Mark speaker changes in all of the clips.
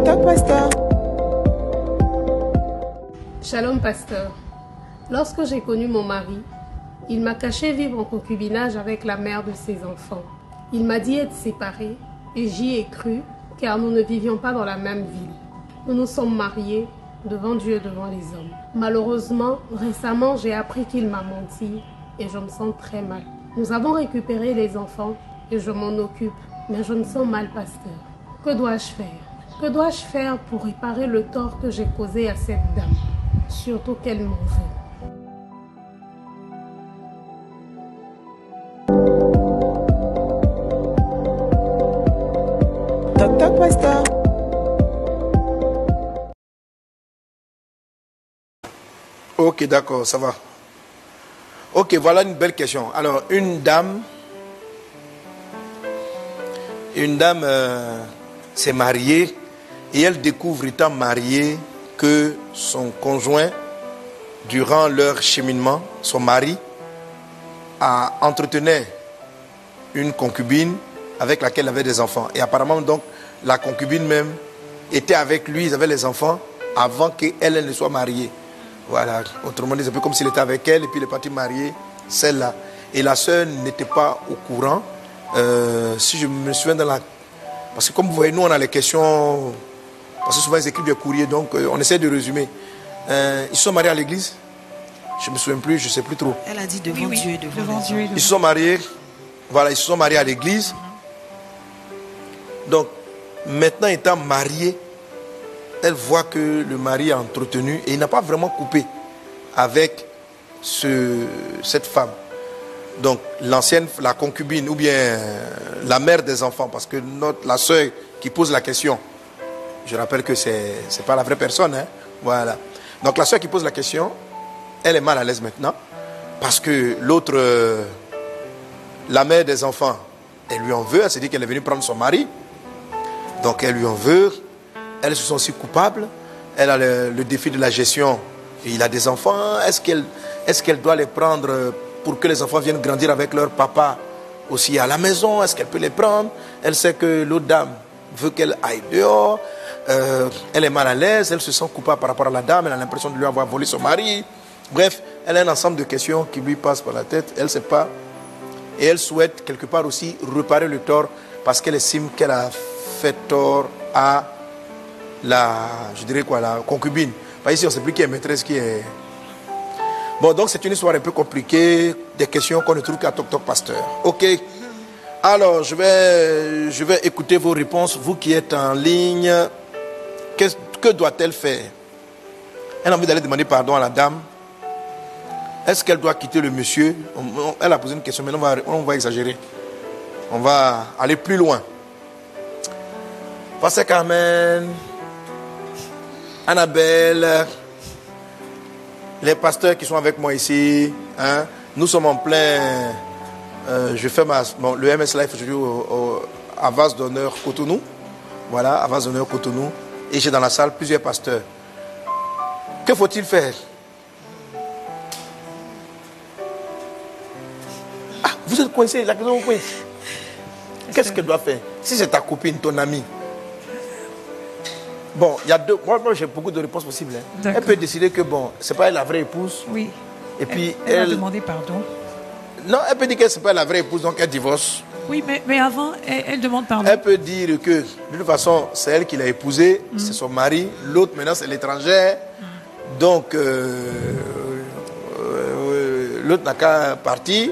Speaker 1: Toc pasteur.
Speaker 2: Shalom pasteur. Lorsque j'ai connu mon mari, il m'a caché vivre en concubinage avec la mère de ses enfants. Il m'a dit être séparés et j'y ai cru car nous ne vivions pas dans la même ville. Nous nous sommes mariés devant Dieu et devant les hommes. Malheureusement, récemment, j'ai appris qu'il m'a menti et je me sens très mal. Nous avons récupéré les enfants et je m'en occupe, mais je me sens mal pasteur. Que dois-je faire? Que dois-je faire pour réparer le tort que j'ai causé à cette dame? Surtout qu'elle m'en veut.
Speaker 1: Toc toc pasteur.
Speaker 3: Ok, d'accord, ça va. Ok, voilà une belle question. Alors, une dame s'est mariée et elle découvre étant mariée que son conjoint, durant leur cheminement, son mari, entretenait une concubine avec laquelle elle avait des enfants. Et apparemment, donc, la concubine même était avec lui, ils avaient les enfants avant qu'elle ne soit mariée. Voilà, autrement dit, c'est un peu comme s'il était avec elle et puis il est parti marier celle-là. Et la sœur n'était pas au courant. Si je me souviens dans la... Parce que comme vous voyez, nous on a les questions... Parce que souvent ils écrivent des courriers, donc on essaie de résumer. Ils sont mariés à l'église? Je ne me souviens plus, je ne sais plus trop.
Speaker 4: Elle a dit devant Dieu et devant les hommes.
Speaker 3: Ils se sont mariés, voilà, ils se sont mariés à l'église. Donc, maintenant étant mariés, elle voit que le mari a entretenu et il n'a pas vraiment coupé avec cette femme. Donc, la concubine ou bien la mère des enfants, parce que la sœur qui pose la question, je rappelle que ce n'est pas la vraie personne, hein, voilà. Donc, la sœur qui pose la question, elle est mal à l'aise maintenant, parce que l'autre, la mère des enfants, elle lui en veut, elle s'est dit qu'elle est venue prendre son mari, donc elle lui en veut. Elle se sent aussi coupable. Elle a le défi de la gestion. Et il a des enfants. Est-ce qu'elle doit les prendre pour que les enfants viennent grandir avec leur papa aussi à la maison? Est-ce qu'elle peut les prendre? Elle sait que l'autre dame veut qu'elle aille dehors. Elle est mal à l'aise. Elle se sent coupable par rapport à la dame. Elle a l'impression de lui avoir volé son mari. Bref, elle a un ensemble de questions qui lui passent par la tête. Elle ne sait pas. Et elle souhaite quelque part aussi réparer le tort parce qu'elle estime qu'elle a fait tort à la concubine. Ici, on ne sait plus qui est maîtresse, qui est... Bon, donc c'est une histoire un peu compliquée, des questions qu'on ne trouve qu'à Toc Toc Pasteur. Ok. Alors, je vais écouter vos réponses. Vous qui êtes en ligne, que doit-elle faire? Elle a envie d'aller demander pardon à la dame. Est-ce qu'elle doit quitter le monsieur? Elle a posé une question, mais on va exagérer. On va aller plus loin. Pasteur Carmen, Annabelle, les pasteurs qui sont avec moi ici, hein, nous sommes en plein... je fais le MS Life aujourd'hui à Vase d'honneur Cotonou. Voilà, à Vase d'honneur Cotonou. Et j'ai dans la salle plusieurs pasteurs. Que faut-il faire? Ah, vous êtes coincés, la question vous coince. Qu'est-ce qu'elle doit faire? Si c'est ta copine, ton amie. Bon, il y a deux. Moi j'ai beaucoup de réponses possibles. Hein. Elle peut décider que bon, c'est pas elle la vraie épouse.
Speaker 4: Oui.
Speaker 3: Et puis
Speaker 4: elle va demander pardon.
Speaker 3: Non, elle peut dire que c'est pas la vraie épouse, donc elle divorce.
Speaker 4: Oui, mais avant, elle demande pardon.
Speaker 3: Elle peut dire que de toute façon, c'est elle qui l'a épousé, c'est son mari. L'autre maintenant c'est l'étrangère. Donc l'autre n'a qu'à partir.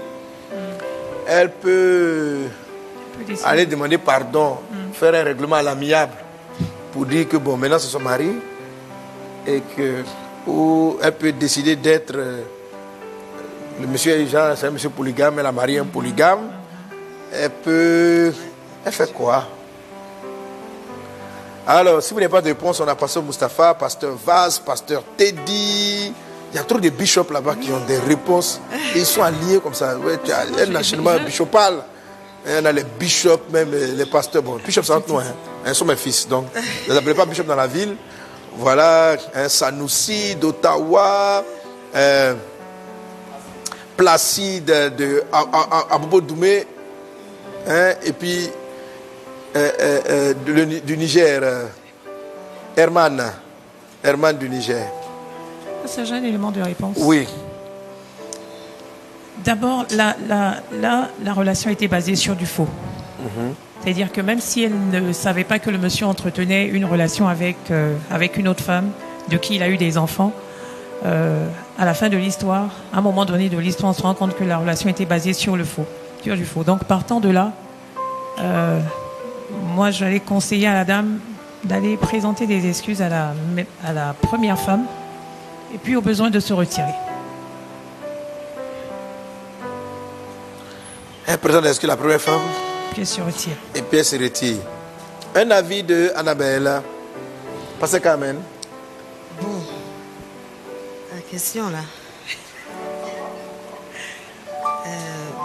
Speaker 3: Elle peut aller demander pardon, faire un règlement à l'amiable. Pour dire que bon, maintenant c'est son mari et que ou elle peut décider d'être le monsieur c'est un monsieur polygame, elle a marié un polygame. Elle fait quoi? Alors, si vous n'avez pas de réponse, on a pasteur Mustapha, pasteur Vaz, pasteur Teddy. Il y a trop de bishops là-bas qui ont des réponses. Et ils sont alliés comme ça. Ouais, il y a un enchaînement bishopal. On a les bishops, même les pasteurs. Bon, bishops, c'est entre nous. Hein. Ils sont mes fils. Donc, ne les appelez pas bishops dans la ville. Voilà, Sanoussi d'Ottawa, Placide de Abobo Doumé, hein, et puis du Niger, Herman du Niger.
Speaker 4: C'est un élément de réponse.
Speaker 3: Oui.
Speaker 4: D'abord, la relation était basée sur du faux. C'est-à-dire que même si elle ne savait pas que le monsieur entretenait une relation avec une autre femme, de qui il a eu des enfants, à la fin de l'histoire, à un moment donné de l'histoire, on se rend compte que la relation était basée sur le faux. Sur du faux. Donc, partant de là, moi, j'allais conseiller à la dame d'aller présenter des excuses à la première femme et puis au besoin de se retirer.
Speaker 3: Elle présente est-ce que la première femme?
Speaker 4: Puis elle se retire.
Speaker 3: Et puis elle se retire. Un avis de Annabelle. Pasteur Carmen.
Speaker 1: Bon, la question là.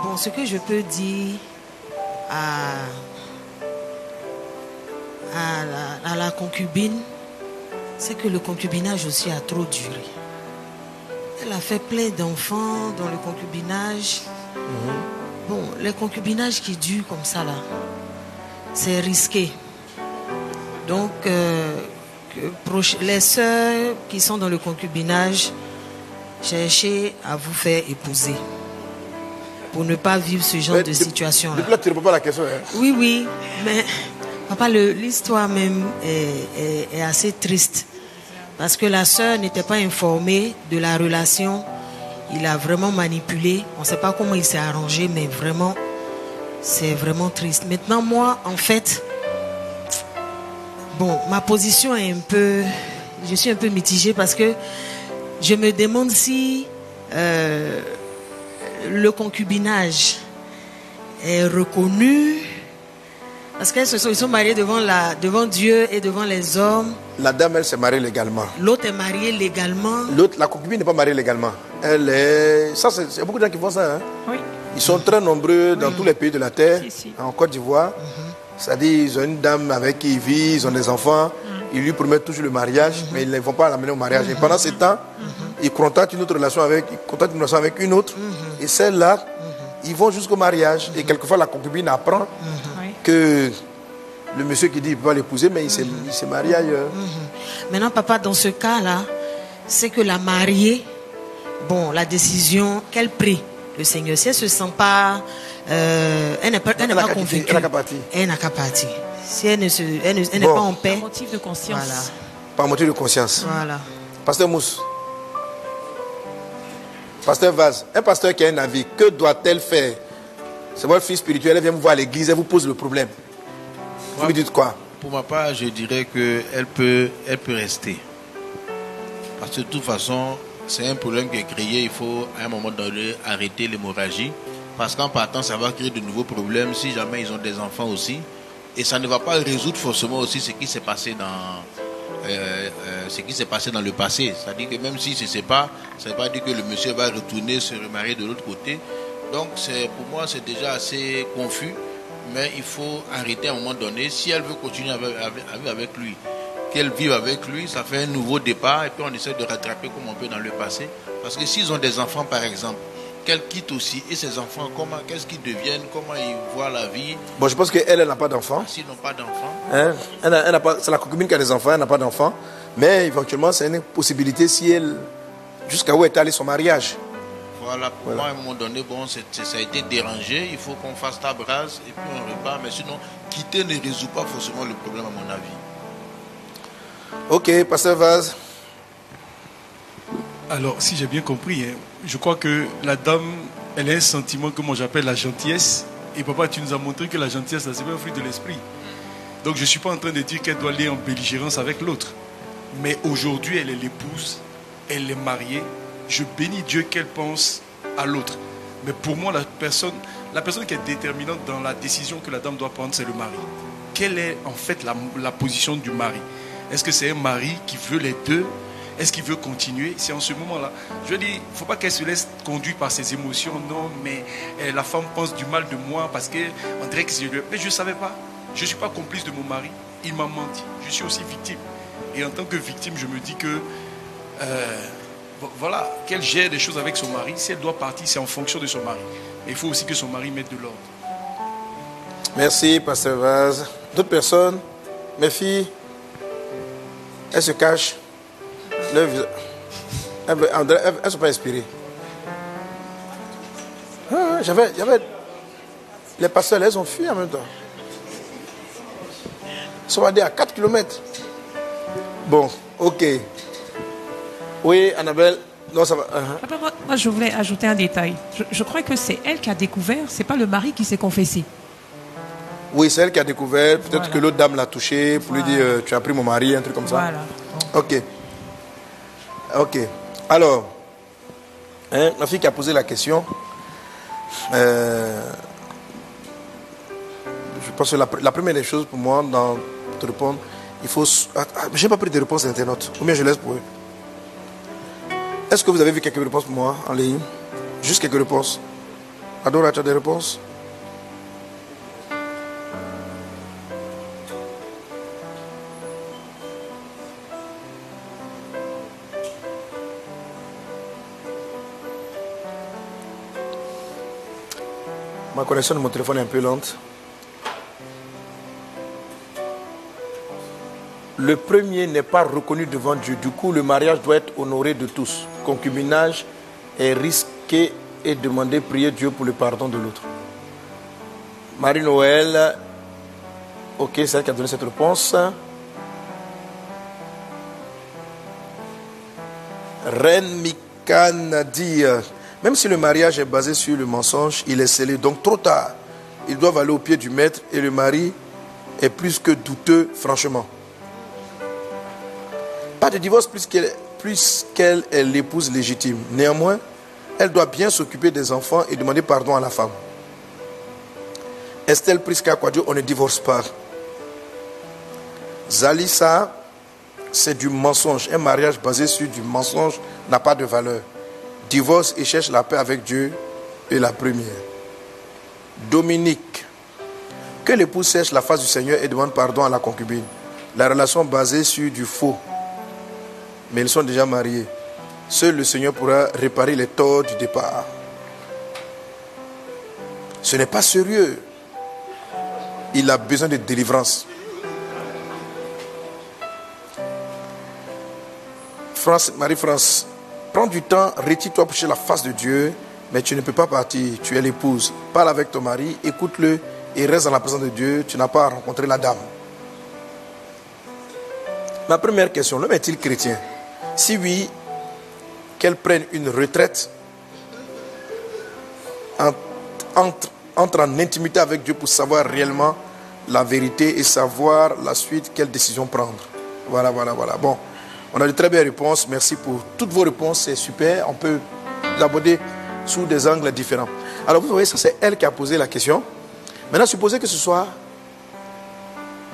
Speaker 1: Bon, ce que je peux dire à la concubine, c'est que le concubinage aussi a trop duré. Elle a fait plein d'enfants dans le concubinage. Bon, les concubinages qui durent comme ça là, c'est risqué. Donc, les sœurs qui sont dans le concubinage, cherchez à vous faire épouser pour ne pas vivre ce genre de situation-là.
Speaker 3: Depuis là, tu ne réponds pas à la question. Hein?
Speaker 1: Oui, mais papa, l'histoire même est assez triste. Parce que la sœur n'était pas informée de la relation. Il a vraiment manipulé. On ne sait pas comment il s'est arrangé, mais vraiment, c'est vraiment triste. Maintenant, moi, en fait, bon, ma position est je suis un peu mitigée parce que je me demande si le concubinage est reconnu. Parce qu'ils sont mariés devant Dieu et devant les hommes.
Speaker 3: La dame, elle s'est mariée légalement.
Speaker 1: L'autre est mariée légalement.
Speaker 3: L'autre, la concubine n'est pas mariée légalement. Elle est... Ça, c'est beaucoup de gens qui font ça. Hein?
Speaker 4: Oui.
Speaker 3: Ils sont très nombreux dans tous les pays de la terre.
Speaker 4: Si.
Speaker 3: En Côte d'Ivoire. C'est-à-dire, ils ont une dame avec qui ils vivent, ils ont des enfants. Ils lui promettent toujours le mariage, mais ils ne vont pas l'amener au mariage. Et pendant ce temps, ils contactent une autre relation avec une autre. Et celle-là, ils vont jusqu'au mariage. Et quelquefois, la concubine apprend que le monsieur qui dit qu'il ne peut pas l'épouser, mais il s'est marié ailleurs.
Speaker 1: Maintenant, papa, dans ce cas-là, c'est que la mariée, bon, la décision qu'elle prie, le Seigneur, si elle ne se sent pas, elle n'est pas convaincue. Elle n'a qu'à partir. Si elle n'est pas en paix.
Speaker 4: Par motif de conscience.
Speaker 1: Voilà.
Speaker 3: Par motif de conscience.
Speaker 1: Voilà.
Speaker 3: Pasteur Mousse. Pasteur Vaz. Un pasteur qui a un avis, que doit-elle faire? C'est votre fille spirituelle, elle vient vous voir à l'église, elle vous pose le problème. Vous lui dites quoi?
Speaker 5: Pour ma part, je dirais qu'elle peut rester. Parce que de toute façon, c'est un problème qui est créé. Il faut à un moment donné arrêter l'hémorragie. Parce qu'en partant, ça va créer de nouveaux problèmes si jamais ils ont des enfants aussi. Et ça ne va pas résoudre forcément aussi ce qui s'est passé dans le passé. C'est-à-dire que même s'ils ne se séparent, ça ne veut pas dire que le monsieur va retourner se remarier de l'autre côté. Donc pour moi, c'est déjà assez confus. Mais il faut arrêter à un moment donné. Si elle veut continuer à vivre avec lui, qu'elle vive avec lui, ça fait un nouveau départ. Et puis on essaie de rattraper comme on peut dans le passé. Parce que s'ils ont des enfants, par exemple, qu'elle quitte aussi. Et ses enfants, qu'est-ce qu'ils deviennent? Comment ils voient la vie?
Speaker 3: Bon, je pense qu'elle n'a pas d'enfants.
Speaker 5: S'ils n'ont pas d'enfants.
Speaker 3: Hein? C'est la concubine qui a des enfants, elle n'a pas d'enfants. Mais éventuellement, c'est une possibilité si elle... Jusqu'à où est allé son mariage.
Speaker 5: Voilà, pour moi, à un moment donné, bon, ça a été dérangé. Il faut qu'on fasse table rase et puis on repart. Mais sinon, quitter ne résout pas forcément le problème, à mon avis.
Speaker 3: Ok, Pasteur Vaz.
Speaker 6: Alors, si j'ai bien compris, hein, je crois que la dame, elle a un sentiment que moi j'appelle la gentillesse. Et papa, tu nous as montré que la gentillesse, c'est pas un fruit de l'esprit. Donc, je ne suis pas en train de dire qu'elle doit aller en belligérance avec l'autre. Mais aujourd'hui, elle est l'épouse, elle est mariée. Je bénis Dieu qu'elle pense à l'autre. Mais pour moi, la personne qui est déterminante dans la décision que la dame doit prendre, c'est le mari. Quelle est en fait la position du mari? Est-ce que c'est un mari qui veut les deux? Est-ce qu'il veut continuer? C'est en ce moment-là. Je dis, il ne faut pas qu'elle se laisse conduire par ses émotions. Non, mais la femme pense du mal de moi parce qu'on dirait que c'est... Mais je ne savais pas. Je ne suis pas complice de mon mari. Il m'a menti. Je suis aussi victime. Et en tant que victime, je me dis que... voilà, qu'elle gère des choses avec son mari. Si elle doit partir, c'est en fonction de son mari. Mais il faut aussi que son mari mette de l'ordre.
Speaker 3: Merci, Pasteur Vaz. D'autres personnes? Mes filles? Elle se cache. Elles ne sont pas inspirées. J'avais les pasteurs, elles ont fui en même temps. Ils sont allés à 4 km. Bon, ok. Oui, Annabelle. Non, ça va.
Speaker 4: Papa, moi, je voulais ajouter un détail. Je crois que c'est elle qui a découvert, c'est pas le mari qui s'est confessé.
Speaker 3: Oui, c'est elle qui a découvert. Peut-être que l'autre dame l'a touché pour lui dire tu as pris mon mari, un truc comme ça.
Speaker 4: Voilà.
Speaker 3: Ok. Ok. Alors, la fille qui a posé la question, je pense que la première des choses pour moi, dans te répondre, il faut. Je n'ai pas pris de réponses d'internautes. Ou bien je laisse pour eux. Est-ce que vous avez vu quelques réponses pour moi en ligne? Juste quelques réponses. Adora, tu as des réponses? Ma connexion de mon téléphone est un peu lente. Le premier n'est pas reconnu devant Dieu. Du coup, le mariage doit être honoré de tous. Concubinage est risqué et demander, prier Dieu pour le pardon de l'autre. Marie-Noël, ok, c'est elle qui a donné cette réponse. Reine Mikan dit, même si le mariage est basé sur le mensonge, il est scellé. Donc trop tard, ils doivent aller au pied du maître et le mari est plus que douteux, franchement. Pas de divorce puisqu'elle est l'épouse légitime. Néanmoins, elle doit bien s'occuper des enfants et demander pardon à la femme. Estelle Prisca Quadio, on ne divorce pas. Zalissa, c'est du mensonge. Un mariage basé sur du mensonge n'a pas de valeur. Divorce et cherche la paix avec Dieu est la première. Dominique, que l'épouse cherche la face du Seigneur et demande pardon à la concubine. La relation basée sur du faux. Mais ils sont déjà mariés. Seul le Seigneur pourra réparer les torts du départ. Ce n'est pas sérieux. Il a besoin de délivrance. Marie-France, prends du temps, retire-toi pour chercher la face de Dieu, mais tu ne peux pas partir, tu es l'épouse. Parle avec ton mari, écoute-le et reste dans la présence de Dieu, tu n'as pas rencontré la dame. Ma première question, l'homme est-il chrétien? Si oui, qu'elle prenne une retraite, entre en intimité avec Dieu pour savoir réellement la vérité et savoir la suite, quelle décision prendre. Voilà. Bon, on a de très belles réponses. Merci pour toutes vos réponses, c'est super. On peut l'aborder sous des angles différents. Alors vous voyez, ça c'est elle qui a posé la question. Maintenant, supposez que ce soit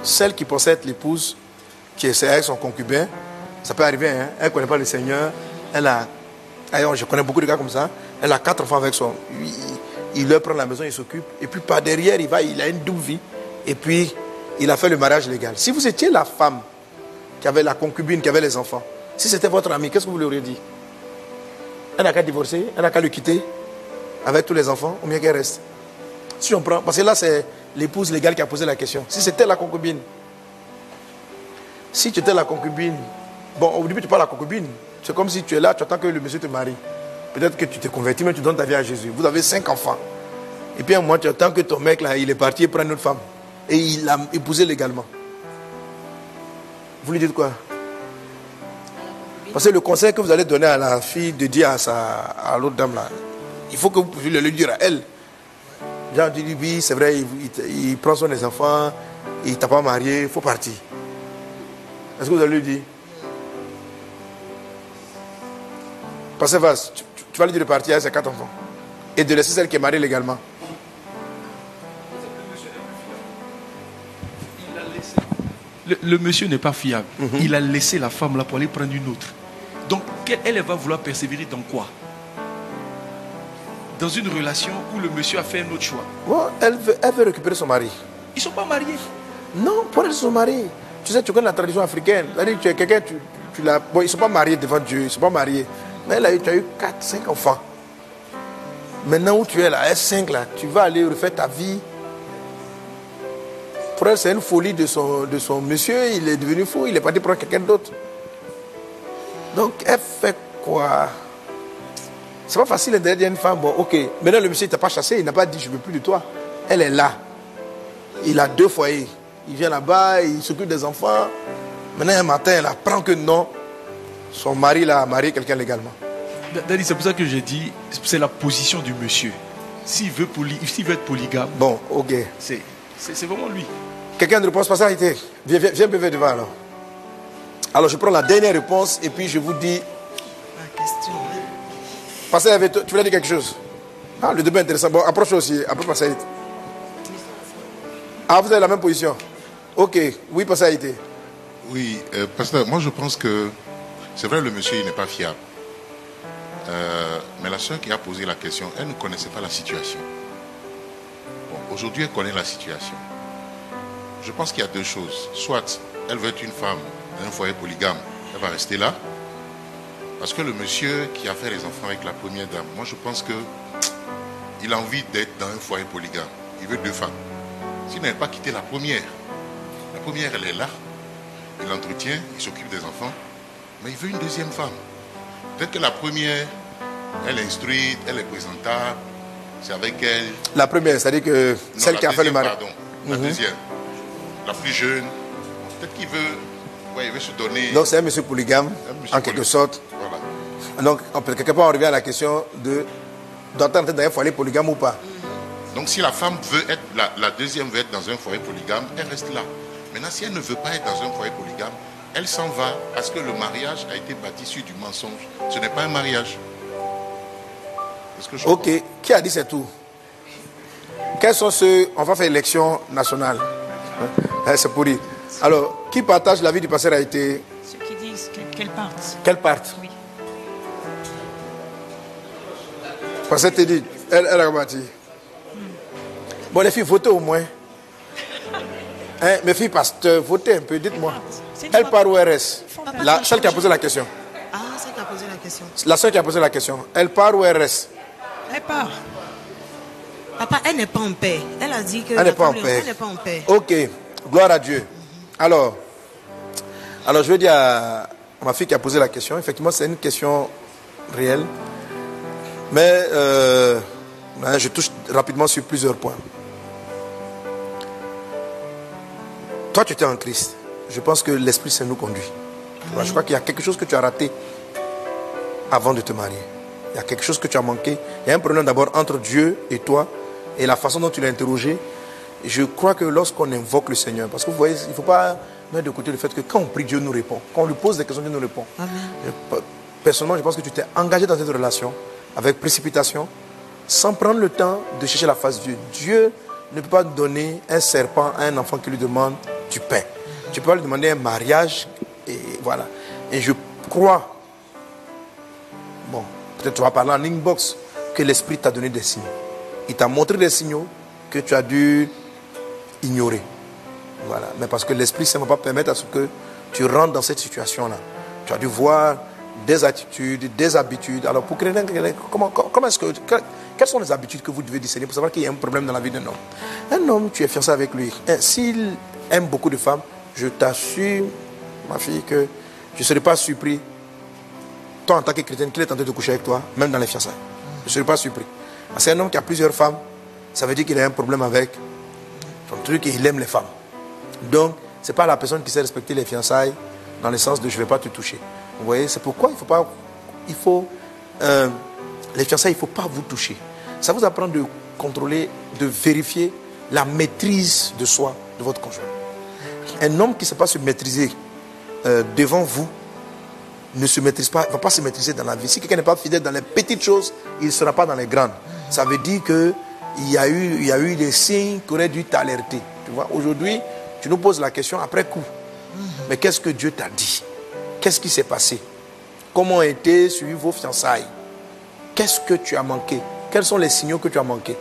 Speaker 3: celle qui pensait être l'épouse, qui est avec son concubin. Ça peut arriver, hein? Elle ne connaît pas le Seigneur. Je connais beaucoup de gars comme ça. Elle a 4 enfants avec son. Il leur prend la maison, il s'occupe. Et puis par derrière, il a une double vie. Et puis, il a fait le mariage légal. Si vous étiez la femme qui avait la concubine, qui avait les enfants, si c'était votre ami, qu'est-ce que vous lui auriez dit? Elle n'a qu'à divorcer, elle n'a qu'à le quitter avec tous les enfants, ou bien qu'elle reste. Si on prend, parce que là, c'est l'épouse légale qui a posé la question. Si c'était la concubine, si tu étais la concubine, bon, au début, tu parles de la concubine. C'est comme si tu es là, tu attends que le monsieur te marie. Peut-être que tu t'es converti, mais tu donnes ta vie à Jésus. Vous avez 5 enfants. Et puis, à un moment, tu attends que ton mec, là, il est parti et prend une autre femme. Et il l'a épousée légalement. Vous lui dites quoi? Parce que le conseil que vous allez donner à la fille de dire à l'autre dame, là, il faut que vous puissiez le dire à elle. Genre, tu dis, oui, c'est vrai, il prend soin des enfants, il ne t'a pas marié, il faut partir. Est-ce que vous allez lui dire? Parce que tu vas lui dire de partir avec ses 4 enfants. Et de laisser celle qui est mariée légalement.
Speaker 6: Le monsieur n'est pas fiable. Il a laissé la femme là pour aller prendre une autre. Donc, elle va vouloir persévérer dans quoi? Dans une relation où le monsieur a fait un autre choix.
Speaker 3: Bon, elle veut récupérer son mari.
Speaker 6: Ils ne sont pas mariés.
Speaker 3: Non, pour elle, ils sont mariés. Tu sais, tu connais la tradition africaine. C'est-à-dire que tu es quelqu'un, tu l'as. Bon, ils ne sont pas mariés devant Dieu, ils ne sont pas mariés. Mais là, tu as eu 4, 5 enfants. Maintenant où tu es là, S5 là, tu vas aller refaire ta vie. Pour elle, c'est une folie de son monsieur. Il est devenu fou, il est parti prendre quelqu'un d'autre. Donc, elle fait quoi? C'est pas facile d'aider une femme. Bon, ok. Maintenant, le monsieur, il t'a pas chassé. Il n'a pas dit, je veux plus de toi. Elle est là. Il a 2 foyers. Il vient là-bas, il s'occupe des enfants. Maintenant, un matin, elle apprend que non, son mari l'a marié quelqu'un légalement.
Speaker 6: Daddy, c'est pour ça que j'ai dit, c'est la position du monsieur. S'il veut être polygame,
Speaker 3: bon, ok.
Speaker 6: C'est vraiment lui.
Speaker 3: Quelqu'un ne réponse pas ça, viens un peu vers devant alors. Alors, je prends la dernière réponse et puis je vous dis.
Speaker 1: La question.
Speaker 3: Passez avec toi. Tu voulais dire quelque chose? Ah, le débat est intéressant. Bon, approche aussi. Après, passez. Ah, vous avez la même position? Ok. Oui, passez.
Speaker 7: Oui, pasteur, moi je pense que c'est vrai, le monsieur il n'est pas fiable. Mais la soeur qui a posé la question, elle ne connaissait pas la situation. Bon, aujourd'hui, elle connaît la situation. Je pense qu'il y a 2 choses. Soit elle veut être une femme dans un foyer polygame, elle va rester là. Parce que le monsieur qui a fait les enfants avec la première dame, moi je pense qu'il a envie d'être dans un foyer polygame. Il veut 2 femmes. S'il n'avait pas quitté la première elle est là. Il l'entretient, il s'occupe des enfants. Mais il veut une 2e femme. Peut-être que la première, elle est instruite, elle est présentable, c'est avec elle.
Speaker 3: La première, c'est-à-dire que
Speaker 7: non,
Speaker 3: celle qui a fait le mari.
Speaker 7: Pardon, la deuxième, la plus jeune. Peut-être qu'il veut, il veut se donner.
Speaker 3: Donc c'est un monsieur polygame, en quelque sorte.
Speaker 7: Voilà.
Speaker 3: Donc, quelque part, on revient à la question d'entendre dans un foyer polygame ou pas.
Speaker 7: Donc si la femme veut être, la deuxième veut être dans un foyer polygame, elle reste là. Maintenant, si elle ne veut pas être dans un foyer polygame, elle s'en va parce que le mariage a été bâti sur du mensonge. Ce n'est pas un mariage.
Speaker 3: Ok, qui a dit c'est tout? Quels sont ceux... On va faire élection nationale. C'est pourri. Alors, qui partage l'avis du pasteur a été...
Speaker 4: Ceux qui disent qu'elle parte.
Speaker 3: Qu'elle parte?
Speaker 4: Oui.
Speaker 3: Pasteur te dit, elle a rebâti. Bon, les filles, votez au moins. Hein, mes filles, pasteur, votez un peu, dites-moi. Elle part ou elle reste? Celle qui a posé la question.
Speaker 1: Ah, celle qui a posé la question.
Speaker 3: La seule qui a posé la question. Elle part ou elle reste?
Speaker 4: Elle part.
Speaker 1: Papa, elle n'est pas en paix. Elle a dit que
Speaker 3: elle n'est pas en paix.
Speaker 1: Elle n'est pas en paix.
Speaker 3: Ok, gloire à Dieu. Alors, je vais dire à ma fille qui a posé la question. Effectivement, c'est une question réelle. Mais je touche rapidement sur plusieurs points. Toi, tu étais en Christ. Je pense que l'Esprit Saint nous conduit. Je crois qu'il y a quelque chose que tu as raté avant de te marier. Il y a quelque chose que tu as manqué. Il y a un problème d'abord entre Dieu et toi et la façon dont tu l'as interrogé. Je crois que lorsqu'on invoque le Seigneur, parce que vous voyez, il ne faut pas mettre de côté le fait que quand on prie, Dieu nous répond. Quand on lui pose des questions, Dieu nous répond. Amen. Personnellement, je pense que tu t'es engagé dans cette relation avec précipitation, sans prendre le temps de chercher la face de Dieu. Dieu ne peut pas donner un serpent à un enfant qui lui demande du pain. Tu peux pas lui demander un mariage, et voilà. Et je crois, bon, peut-être tu vas parler en inbox, que l'Esprit t'a donné des signes. Il t'a montré des signaux que tu as dû ignorer. Voilà. Mais parce que l'Esprit Saint ne va pas permettre à ce que tu rentres dans cette situation-là. Tu as dû voir des attitudes, des habitudes. Alors, pour créer comment est-ce que... Quelles sont les habitudes que vous devez discerner pour savoir qu'il y a un problème dans la vie d'un homme? Un homme, tu es fiancé avec lui. S'il aime beaucoup de femmes, je t'assure, ma fille, que je ne serai pas surpris, toi en tant que chrétienne, qu'il est tenté de coucher avec toi, même dans les fiançailles. Je ne serai pas surpris. C'est un homme qui a plusieurs femmes, ça veut dire qu'il a un problème avec son truc et il aime les femmes. Donc, ce n'est pas la personne qui sait respecter les fiançailles dans le sens de je ne vais pas te toucher. Vous voyez, c'est pourquoi les fiançailles, il ne faut pas vous toucher. Ça vous apprend de contrôler, de vérifier la maîtrise de soi de votre conjoint. Un homme qui ne sait pas se maîtriser devant vous ne se maîtrise pas, ne va pas se maîtriser dans la vie. Si quelqu'un n'est pas fidèle dans les petites choses, il ne sera pas dans les grandes. Ça veut dire qu'il y a eu des signes qui auraient dû t'alerter. Tu vois, aujourd'hui, tu nous poses la question après coup. Mais qu'est-ce que Dieu t'a dit? Qu'est-ce qui s'est passé? Comment ont été suivies vos fiançailles? Qu'est-ce que tu as manqué? Quels sont les signaux que tu as manqués?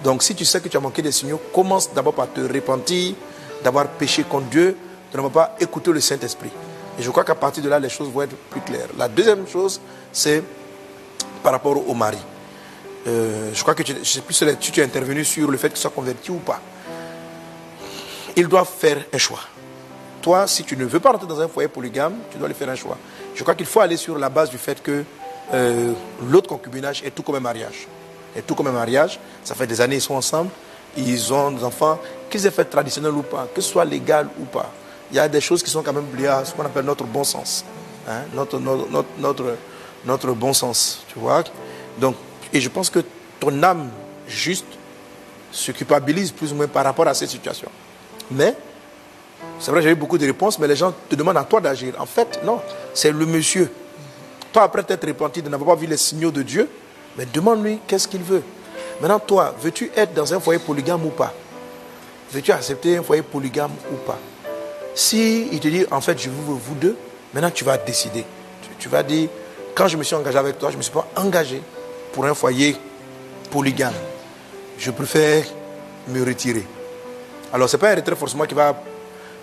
Speaker 3: Donc si tu sais que tu as manqué des signaux, commence d'abord par te repentir d'avoir péché contre Dieu, de ne pas écouter le Saint-Esprit. Et je crois qu'à partir de là, les choses vont être plus claires. La deuxième chose, c'est par rapport au mari. Je crois que je ne sais plus si tu es intervenu sur le fait qu'il soit converti ou pas. Il doit faire un choix. Toi, si tu ne veux pas rentrer dans un foyer polygame, tu dois lui faire un choix. Je crois qu'il faut aller sur la base du fait que l'autre concubinage est tout comme un mariage. Est tout comme un mariage. Ça fait des années qu'ils sont ensemble. Ils ont des enfants, qu'ils aient fait traditionnel ou pas, que ce soit légal ou pas. Il y a des choses qui sont quand même liées à ce qu'on appelle notre bon sens. Hein? Notre bon sens, tu vois. Donc, et je pense que ton âme juste se culpabilise plus ou moins par rapport à cette situation. Mais, c'est vrai, j'ai eu beaucoup de réponses, mais les gens te demandent à toi d'agir. En fait, non, c'est le monsieur. Toi, après t'être repenti de n'avoir pas vu les signaux de Dieu, mais demande-lui qu'est-ce qu'il veut. Maintenant, toi, veux-tu être dans un foyer polygame ou pas? Veux-tu accepter un foyer polygame ou pas? Si il te dit, en fait, je veux vous deux, maintenant tu vas décider. Tu vas dire, quand je me suis engagé avec toi, je ne me suis pas engagé pour un foyer polygame. Je préfère me retirer. Alors, ce n'est pas un retrait forcément qui va...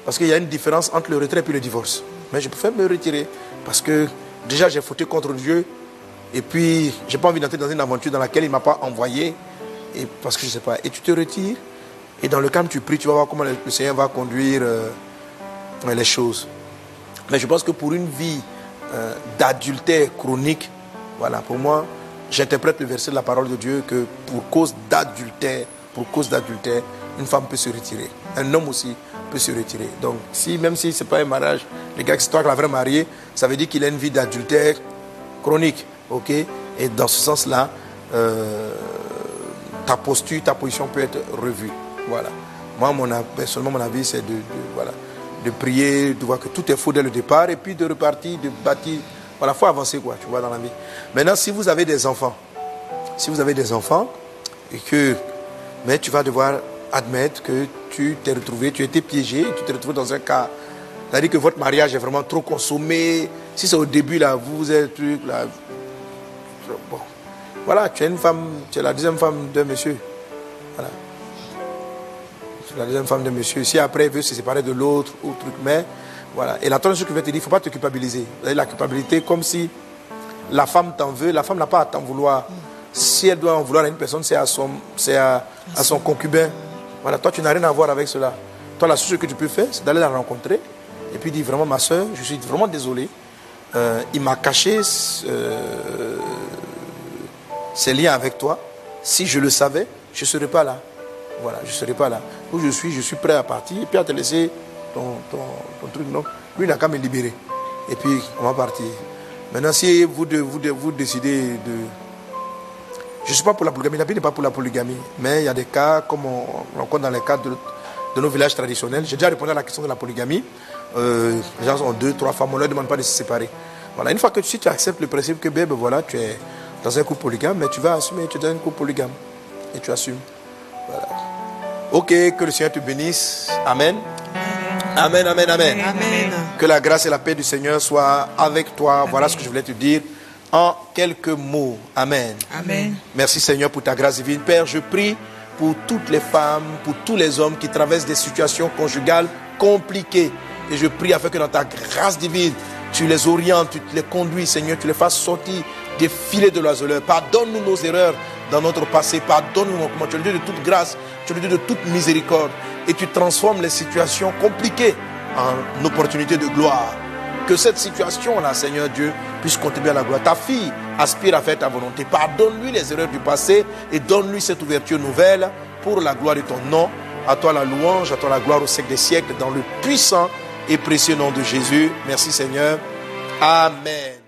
Speaker 3: Parce qu'il y a une différence entre le retrait et le divorce. Mais je préfère me retirer parce que déjà j'ai fauté contre Dieu et puis je n'ai pas envie d'entrer dans une aventure dans laquelle il ne m'a pas envoyé et parce que je ne sais pas. Et tu te retires et dans le calme tu pries, tu vas voir comment le Seigneur va conduire les choses. Mais je pense que pour une vie d'adultère chronique, voilà, pour moi, j'interprète le verset de la parole de Dieu que pour cause d'adultère, une femme peut se retirer. Un homme aussi peut se retirer. Donc, même si ce n'est pas un mariage, les gars, c'est toi qui l'as vraiment marié, ça veut dire qu'il a une vie d'adultère chronique. Ok? Et dans ce sens-là, ta posture, ta position peut être revue. Voilà. Moi, personnellement, mon avis, c'est de prier, de voir que tout est faux dès le départ et puis de repartir, de bâtir. Voilà, il faut avancer, quoi, tu vois, dans la vie. Maintenant, si vous avez des enfants, et que, mais tu vas devoir admettre que tu t'es retrouvé, tu as été piégé, tu t'es retrouvé dans un cas, c'est-à-dire que votre mariage est vraiment trop consommé. Si c'est au début, là, vous êtes là, bon, voilà, tu es une femme, tu es la deuxième femme d'un monsieur, voilà. Tu es la deuxième femme d'un monsieur. Si après il veut se séparer de l'autre ou truc, mais voilà. Et la troisième chose que je vais te dire, il ne faut pas te culpabiliser. La culpabilité, comme si la femme t'en veut, la femme n'a pas à t'en vouloir. Si elle doit en vouloir à une personne, c'est à son concubin. Voilà, toi tu n'as rien à voir avec cela. Toi, la seule chose que tu peux faire, c'est d'aller la rencontrer et puis dire vraiment, ma soeur, je suis vraiment désolé. Il m'a caché ces liens avec toi. Si je le savais, je ne serais pas là. Voilà, je ne serais pas là. Où je suis prêt à partir et puis à te laisser ton truc. Non, lui, il n'a qu'à me libérer. Et puis, on va partir. Maintenant, si vous décidez de... Je ne suis pas pour la polygamie, la Bible n'est pas pour la polygamie. Mais il y a des cas, comme on rencontre dans les cas de nos villages traditionnels. J'ai déjà répondu à la question de la polygamie. Les gens ont 2, 3 femmes, on ne leur demande pas de se séparer. Voilà, une fois que tu acceptes le principe que voilà, tu es dans un couple polygame, mais tu vas assumer, tu es dans un couple polygame. Et tu assumes. Voilà. Ok, que le Seigneur te bénisse. Amen. Amen, amen, amen.
Speaker 1: Amen.
Speaker 3: Que la grâce et la paix du Seigneur soient avec toi. Amen. Voilà ce que je voulais te dire en quelques mots. Amen.
Speaker 1: Amen.
Speaker 3: Merci Seigneur pour ta grâce divine. Père, je prie pour toutes les femmes, pour tous les hommes qui traversent des situations conjugales compliquées. Et je prie afin que dans ta grâce divine, tu les orientes, tu les conduis, Seigneur, tu les fasses sortir des filets de l'oiseleur. Pardonne-nous nos erreurs dans notre passé. Pardonne-nous nos manquements. Tu es le Dieu de toute grâce, tu es le Dieu de toute miséricorde. Et tu transformes les situations compliquées en opportunités de gloire. Que cette situation-là, Seigneur Dieu, puisse contribuer à la gloire. Ta fille aspire à faire ta volonté. Pardonne-lui les erreurs du passé et donne-lui cette ouverture nouvelle pour la gloire de ton nom. À toi la louange, à toi la gloire au siècle des siècles, dans le puissant et précieux nom de Jésus. Merci Seigneur. Amen.